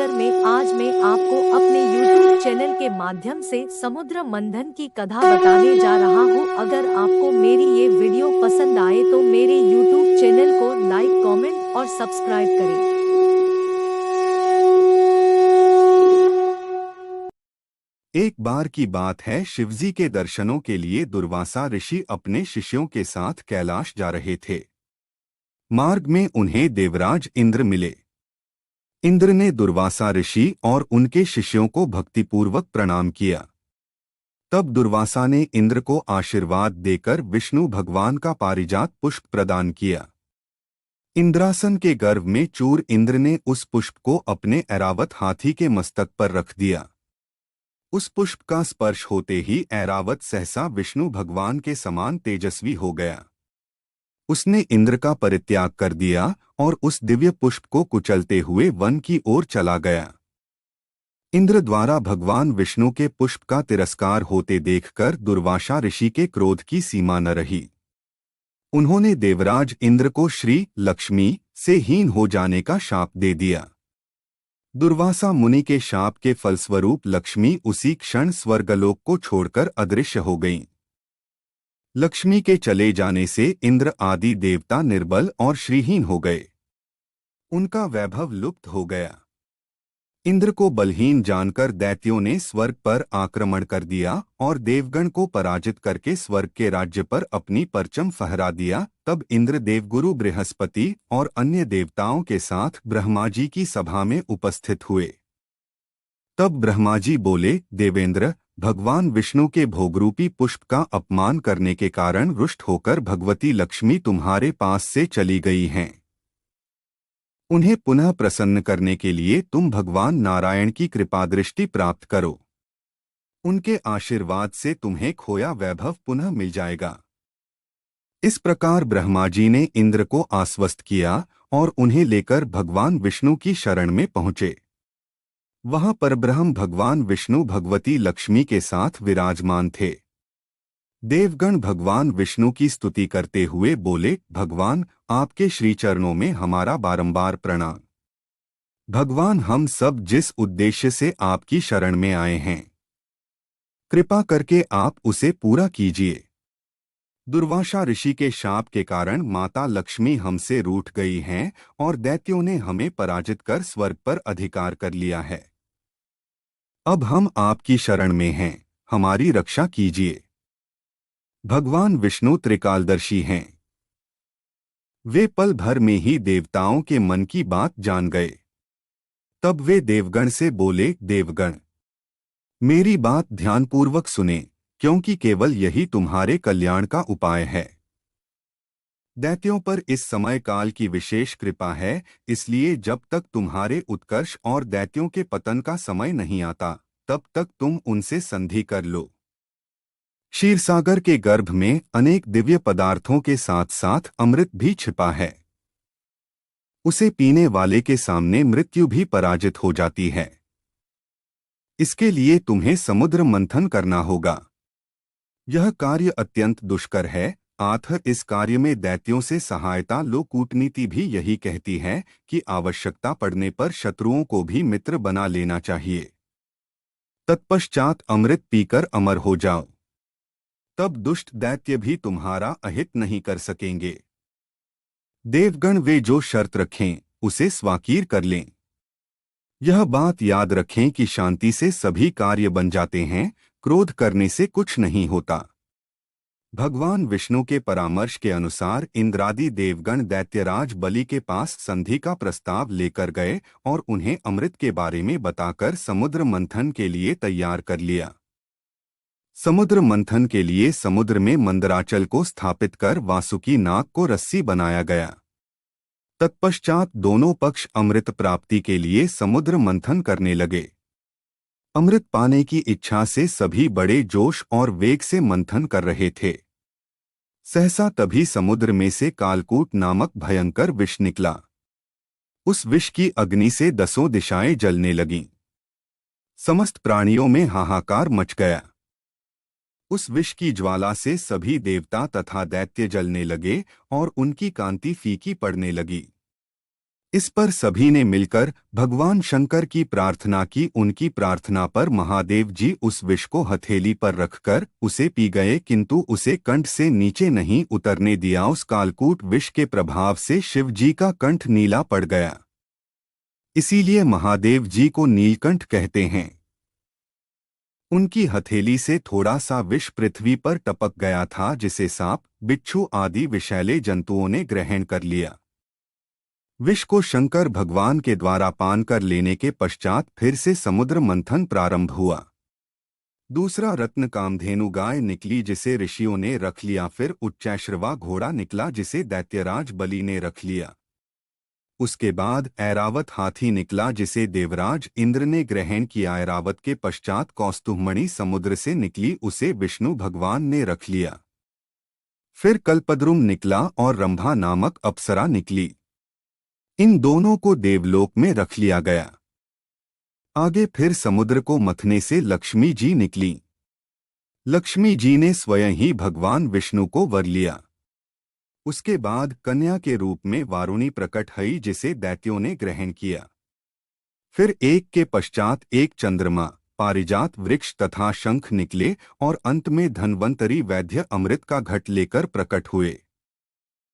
नमस्कार। में आज मैं आपको अपने YouTube चैनल के माध्यम से समुद्र मंथन की कथा बताने जा रहा हूँ। अगर आपको मेरी ये वीडियो पसंद आए तो मेरे YouTube चैनल को लाइक, कमेंट और सब्सक्राइब करें। एक बार की बात है, शिवजी के दर्शनों के लिए दुर्वासा ऋषि अपने शिष्यों के साथ कैलाश जा रहे थे। मार्ग में उन्हें देवराज इंद्र मिले। इंद्र ने दुर्वासा ऋषि और उनके शिष्यों को भक्तिपूर्वक प्रणाम किया। तब दुर्वासा ने इंद्र को आशीर्वाद देकर विष्णु भगवान का पारिजात पुष्प प्रदान किया। इंद्रासन के गर्भ में चूर इंद्र ने उस पुष्प को अपने ऐरावत हाथी के मस्तक पर रख दिया। उस पुष्प का स्पर्श होते ही ऐरावत सहसा विष्णु भगवान के समान तेजस्वी हो गया। उसने इंद्र का परित्याग कर दिया और उस दिव्य पुष्प को कुचलते हुए वन की ओर चला गया। इंद्र द्वारा भगवान विष्णु के पुष्प का तिरस्कार होते देखकर दुर्वासा ऋषि के क्रोध की सीमा न रही। उन्होंने देवराज इंद्र को श्री लक्ष्मी से हीन हो जाने का शाप दे दिया। दुर्वासा मुनि के शाप के फलस्वरूप लक्ष्मी उसी क्षण स्वर्गलोक को छोड़कर अदृश्य हो गईं। लक्ष्मी के चले जाने से इंद्र आदि देवता निर्बल और श्रीहीन हो गए। उनका वैभव लुप्त हो गया। इंद्र को बलहीन जानकर दैत्यों ने स्वर्ग पर आक्रमण कर दिया और देवगण को पराजित करके स्वर्ग के राज्य पर अपनी परचम फहरा दिया। तब इंद्र देवगुरु बृहस्पति और अन्य देवताओं के साथ ब्रह्मा जी की सभा में उपस्थित हुए। तब ब्रह्मा जी बोले, देवेंद्र, भगवान विष्णु के भोगरूपी पुष्प का अपमान करने के कारण रुष्ट होकर भगवती लक्ष्मी तुम्हारे पास से चली गई हैं। उन्हें पुनः प्रसन्न करने के लिए तुम भगवान नारायण की कृपादृष्टि प्राप्त करो। उनके आशीर्वाद से तुम्हें खोया वैभव पुनः मिल जाएगा। इस प्रकार ब्रह्मा जी ने इंद्र को आश्वस्त किया और उन्हें लेकर भगवान विष्णु की शरण में पहुंचे। वहां परब्रह्म भगवान विष्णु भगवती लक्ष्मी के साथ विराजमान थे। देवगण भगवान विष्णु की स्तुति करते हुए बोले, भगवान, आपके श्रीचरणों में हमारा बारंबार प्रणाम। भगवान, हम सब जिस उद्देश्य से आपकी शरण में आए हैं, कृपा करके आप उसे पूरा कीजिए। दुर्वासा ऋषि के शाप के कारण माता लक्ष्मी हमसे रूठ गई हैं और दैत्यों ने हमें पराजित कर स्वर्ग पर अधिकार कर लिया है। अब हम आपकी शरण में हैं, हमारी रक्षा कीजिए। भगवान विष्णु त्रिकालदर्शी हैं। वे पल भर में ही देवताओं के मन की बात जान गए। तब वे देवगण से बोले, देवगण, मेरी बात ध्यानपूर्वक सुने, क्योंकि केवल यही तुम्हारे कल्याण का उपाय है। दैत्यों पर इस समय काल की विशेष कृपा है, इसलिए जब तक तुम्हारे उत्कर्ष और दैत्यों के पतन का समय नहीं आता, तब तक तुम उनसे संधि कर लो। क्षीरसागर के गर्भ में अनेक दिव्य पदार्थों के साथ साथ अमृत भी छिपा है। उसे पीने वाले के सामने मृत्यु भी पराजित हो जाती है। इसके लिए तुम्हें समुद्र मंथन करना होगा। यह कार्य अत्यंत दुष्कर है, अतः इस कार्य में दैत्यों से सहायता लो। कूटनीति भी यही कहती है कि आवश्यकता पड़ने पर शत्रुओं को भी मित्र बना लेना चाहिए। तत्पश्चात अमृत पीकर अमर हो जाओ, तब दुष्ट दैत्य भी तुम्हारा अहित नहीं कर सकेंगे। देवगण वे जो शर्त रखें उसे स्वाकीर कर लें। यह बात याद रखें कि शांति से सभी कार्य बन जाते हैं, क्रोध करने से कुछ नहीं होता। भगवान विष्णु के परामर्श के अनुसार इंद्रादि देवगण दैत्यराज बलि के पास संधि का प्रस्ताव लेकर गए और उन्हें अमृत के बारे में बताकर समुद्र मंथन के लिए तैयार कर लिया। समुद्र मंथन के लिए समुद्र में मंदराचल को स्थापित कर वासुकी नाग को रस्सी बनाया गया। तत्पश्चात दोनों पक्ष अमृत प्राप्ति के लिए समुद्र मंथन करने लगे। अमृत पाने की इच्छा से सभी बड़े जोश और वेग से मंथन कर रहे थे। सहसा तभी समुद्र में से कालकूट नामक भयंकर विष निकला। उस विष की अग्नि से 10 दिशाएं जलने लगीं। समस्त प्राणियों में हाहाकार मच गया। उस विष की ज्वाला से सभी देवता तथा दैत्य जलने लगे और उनकी कांति फीकी पड़ने लगी। इस पर सभी ने मिलकर भगवान शंकर की प्रार्थना की। उनकी प्रार्थना पर महादेव जी उस विष को हथेली पर रखकर उसे पी गए, किंतु उसे कंठ से नीचे नहीं उतरने दिया। उस कालकूट विष के प्रभाव से शिव जी का कंठ नीला पड़ गया, इसीलिए महादेव जी को नीलकंठ कहते हैं। उनकी हथेली से थोड़ा सा विष पृथ्वी पर टपक गया था, जिसे सांप, बिच्छू आदि विषैले जंतुओं ने ग्रहण कर लिया। विष को शंकर भगवान के द्वारा पान कर लेने के पश्चात फिर से समुद्र मंथन प्रारंभ हुआ। दूसरा रत्न कामधेनु गाय निकली, जिसे ऋषियों ने रख लिया। फिर उच्चैश्रवा घोड़ा निकला, जिसे दैत्यराज बलि ने रख लिया। उसके बाद ऐरावत हाथी निकला, जिसे देवराज इंद्र ने ग्रहण किया। ऐरावत के पश्चात कौस्तुभमणि समुद्र से निकली, उसे विष्णु भगवान ने रख लिया। फिर कल्पद्रुम निकला और रंभा नामक अप्सरा निकली। इन दोनों को देवलोक में रख लिया गया। आगे फिर समुद्र को मथने से लक्ष्मी जी निकली। लक्ष्मी जी ने स्वयं ही भगवान विष्णु को वर लिया। उसके बाद कन्या के रूप में वारुणी प्रकट हुई, जिसे दैत्यों ने ग्रहण किया। फिर एक के पश्चात एक चंद्रमा, पारिजात वृक्ष तथा शंख निकले और अंत में धन्वंतरी वैद्य अमृत का घट लेकर प्रकट हुए।